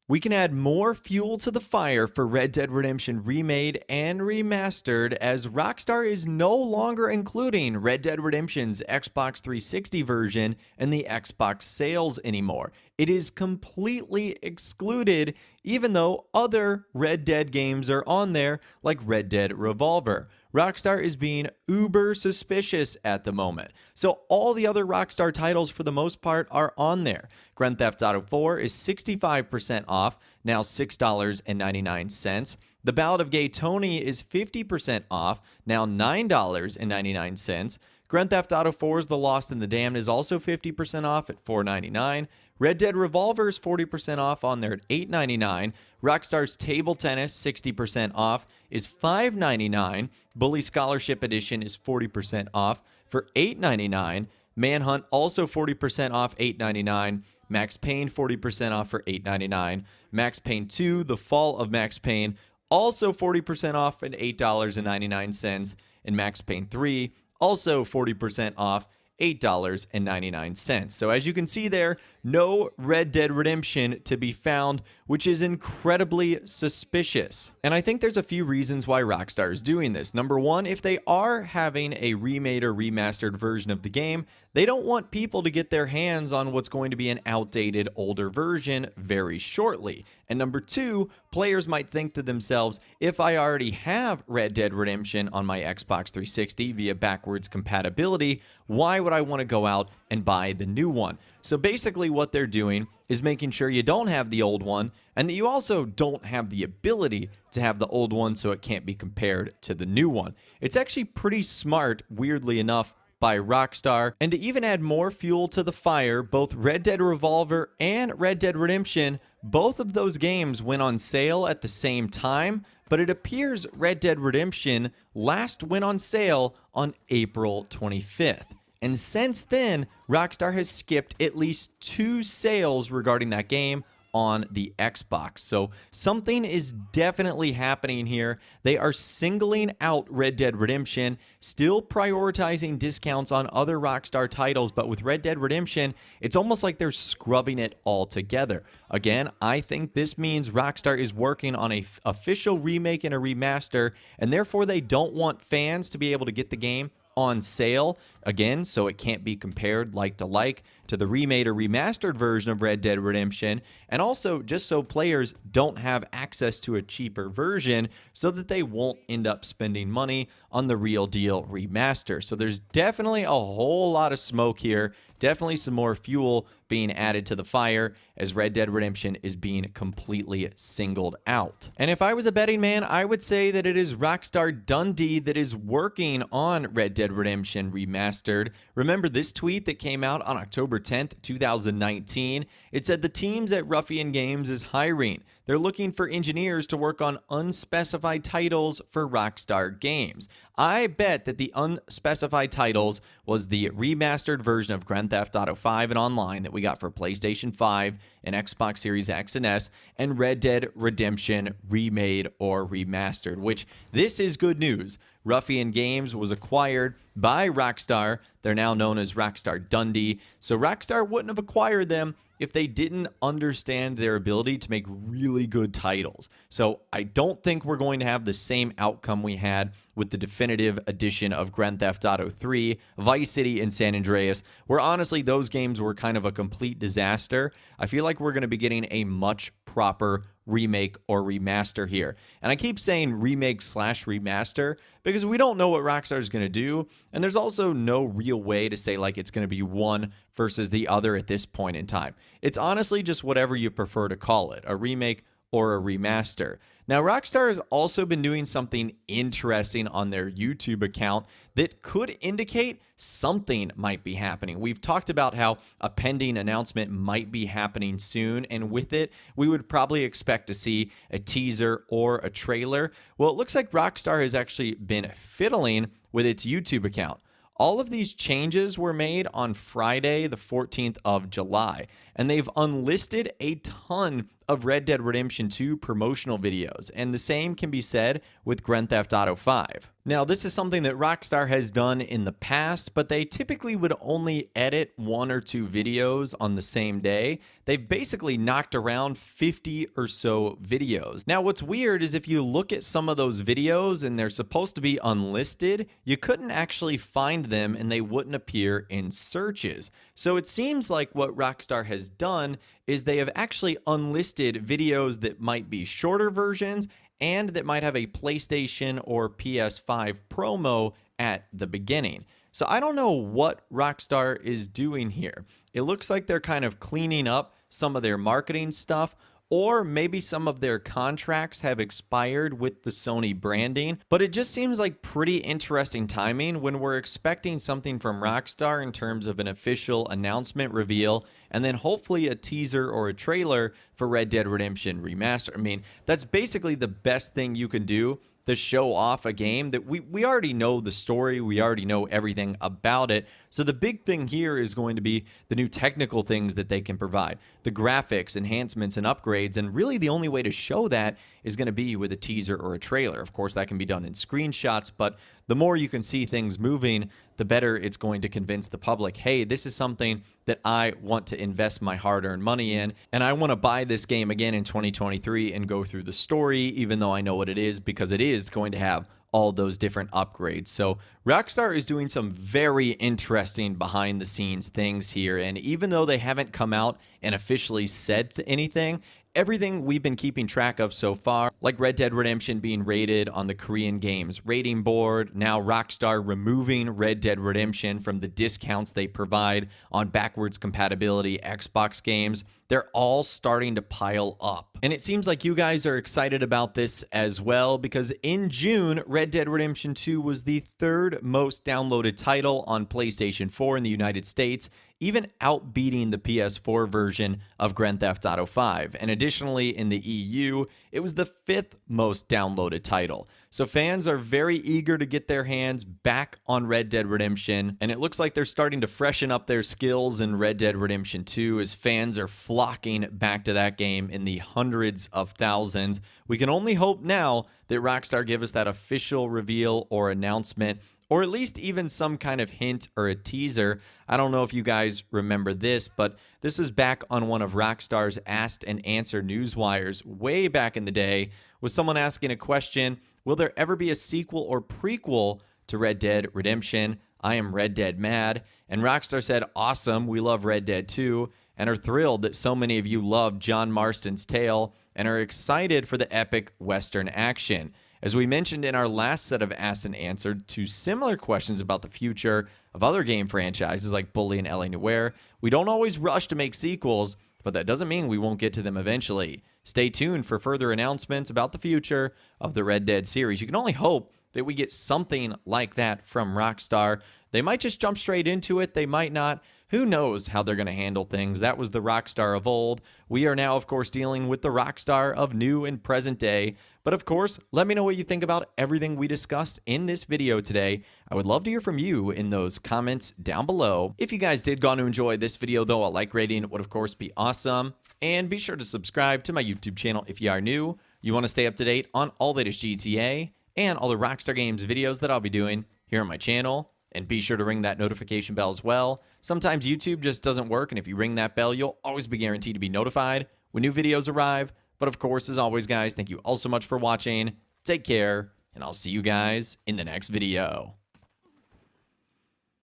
We can add more fuel to the fire for Red Dead Redemption Remade and Remastered, as Rockstar is no longer including Red Dead Redemption's Xbox 360 version in the Xbox sales anymore. It is completely excluded, even though other Red Dead games are on there, like Red Dead Revolver. Rockstar is being uber suspicious at the moment. So all the other Rockstar titles for the most part are on there. Grand Theft Auto 4 is 65% off, now $6.99. The Ballad of Gay Tony is 50% off, now $9.99. Grand Theft Auto 4's The Lost and the Damned is also 50% off at $4.99. Red Dead Revolver is 40% off on there at $8.99. Rockstar's Table Tennis, 60% off, is $5.99. Bully Scholarship Edition is 40% off for $8.99. Manhunt also 40% off, $8.99. Max Payne 40% off for $8.99. Max Payne 2, The Fall of Max Payne, also 40% off at $8.99. And Max Payne 3, also 40% off, $8.99. So as you can see there, no Red Dead Redemption to be found, which is incredibly suspicious. And I think there's a few reasons why Rockstar is doing this. Number one, if they are having a remade or remastered version of the game, they don't want people to get their hands on what's going to be an outdated, older version very shortly. And number two, players might think to themselves, if I already have Red Dead Redemption on my Xbox 360 via backwards compatibility, why would I want to go out and buy the new one? So basically what they're doing is making sure you don't have the old one, and that you also don't have the ability to have the old one so it can't be compared to the new one. It's actually pretty smart, weirdly enough, by Rockstar. And to even add more fuel to the fire, both Red Dead Revolver and Red Dead Redemption, both of those games went on sale at the same time, but it appears Red Dead Redemption last went on sale on April 25th. And since then, Rockstar has skipped at least 2 sales regarding that game on the Xbox. So something is definitely happening here. They are singling out Red Dead Redemption, still prioritizing discounts on other Rockstar titles, but with Red Dead Redemption, it's almost like they're scrubbing it all together. Again, I think this means Rockstar is working on an official remake and a remaster, and therefore they don't want fans to be able to get the game on sale again, so it can't be compared like to the remade or remastered version of Red Dead Redemption, and also just so players don't have access to a cheaper version so that they won't end up spending money on the real deal remaster. So there's definitely a whole lot of smoke here, definitely some more fuel being added to the fire as Red Dead Redemption is being completely singled out. And if I was a betting man, I would say that it is Rockstar Dundee that is working on Red Dead Redemption Remastered. Remember this tweet that came out on October 10th, 2019? It said the teams at Ruffian Games is hiring. They're looking for engineers to work on unspecified titles for Rockstar Games. I bet that the unspecified titles was the remastered version of Grand Theft Auto 5 and Online that we got for PlayStation 5 and Xbox Series X and S, and Red Dead Redemption Remade or Remastered, which this is good news. Ruffian Games was acquired by Rockstar. They're now known as Rockstar Dundee. So Rockstar wouldn't have acquired them if they didn't understand their ability to make really good titles. So I don't think we're going to have the same outcome we had with the definitive edition of Grand Theft Auto 3, Vice City, and San Andreas, where honestly those games were kind of a complete disaster. I feel like we're going to be getting a much proper remake or remaster here. And I keep saying remake slash remaster because we don't know what Rockstar is going to do, and there's also no real way to say like it's going to be one versus the other at this point in time. It's honestly just whatever you prefer to call it, a remake or a remaster. Now, Rockstar has also been doing something interesting on their YouTube account that could indicate something might be happening. We've talked about how a pending announcement might be happening soon, and with it, we would probably expect to see a teaser or a trailer. Well, it looks like Rockstar has actually been fiddling with its YouTube account. All of these changes were made on Friday, the 14th of July. and they've unlisted a ton of Red Dead Redemption 2 promotional videos, and the same can be said with Grand Theft Auto 5. Now, this is something that Rockstar has done in the past, but they typically would only edit 1 or 2 videos on the same day. They've basically knocked around 50 or so videos. Now, what's weird is if you look at some of those videos and they're supposed to be unlisted, you couldn't actually find them and they wouldn't appear in searches. So it seems like what Rockstar has done is they have actually unlisted videos that might be shorter versions and that might have a PlayStation or PS5 promo at the beginning. So I don't know what Rockstar is doing here. It looks like they're kind of cleaning up some of their marketing stuff, or maybe some of their contracts have expired with the Sony branding, but it just seems like pretty interesting timing when we're expecting something from Rockstar in terms of an official announcement reveal, and then hopefully a teaser or a trailer for Red Dead Redemption Remastered. I mean, that's basically the best thing you can do to show off a game that we already know the story, we already know everything about it. So the big thing here is going to be the new technical things that they can provide, the graphics, enhancements, and upgrades, and really the only way to show that is going to be with a teaser or a trailer. Of course, that can be done in screenshots, but the more you can see things moving, the better it's going to convince the public, hey, this is something that I want to invest my hard-earned money in, and I want to buy this game again in 2023 and go through the story, even though I know what it is, because it is going to have all those different upgrades. So Rockstar is doing some very interesting behind-the-scenes things here, and even though they haven't come out and officially said anything, everything we've been keeping track of so far, like Red Dead Redemption being rated on the Korean Games rating board, now Rockstar removing Red Dead Redemption from the discounts they provide on backwards compatibility Xbox games, they're all starting to pile up. And it seems like you guys are excited about this as well, because in June, Red Dead Redemption 2 was the 3rd most downloaded title on PlayStation 4 in the United States, even outbeating the PS4 version of Grand Theft Auto 5. And additionally, in the EU, it was the 5th most downloaded title. So fans are very eager to get their hands back on Red Dead Redemption, and it looks like they're starting to freshen up their skills in Red Dead Redemption 2 as fans are flocking back to that game in the hundreds of thousands. We can only hope now that Rockstar give us that official reveal or announcement, or at least even some kind of hint or a teaser. I don't know if you guys remember this, but this is back on one of Rockstar's Asked and Answer newswires way back in the day, with someone asking a question, will there ever be a sequel or prequel to Red Dead Redemption? I am Red Dead mad. And Rockstar said, awesome, we love Red Dead 2, and are thrilled that so many of you love John Marston's tale and are excited for the epic Western action. As we mentioned in our last set of Asked and Answered to similar questions about the future of other game franchises like Bully and L.A. Noire, we don't always rush to make sequels, but that doesn't mean we won't get to them eventually. Stay tuned for further announcements about the future of the Red Dead series. You can only hope that we get something like that from Rockstar. They might just jump straight into it, they might not. Who knows how they're going to handle things? That was the Rockstar of old. We are now, of course, dealing with the Rockstar of new and present day. But of course, let me know what you think about everything we discussed in this video today. I would love to hear from you in those comments down below. If you guys did go on to enjoy this video, though, a like rating would, of course, be awesome. And be sure to subscribe to my YouTube channel if you are new. You want to stay up to date on all the latest GTA and all the Rockstar Games videos that I'll be doing here on my channel. And be sure to ring that notification bell as well. Sometimes YouTube just doesn't work, and if you ring that bell, you'll always be guaranteed to be notified when new videos arrive. But of course, as always, guys, thank you all so much for watching. Take care, and I'll see you guys in the next video.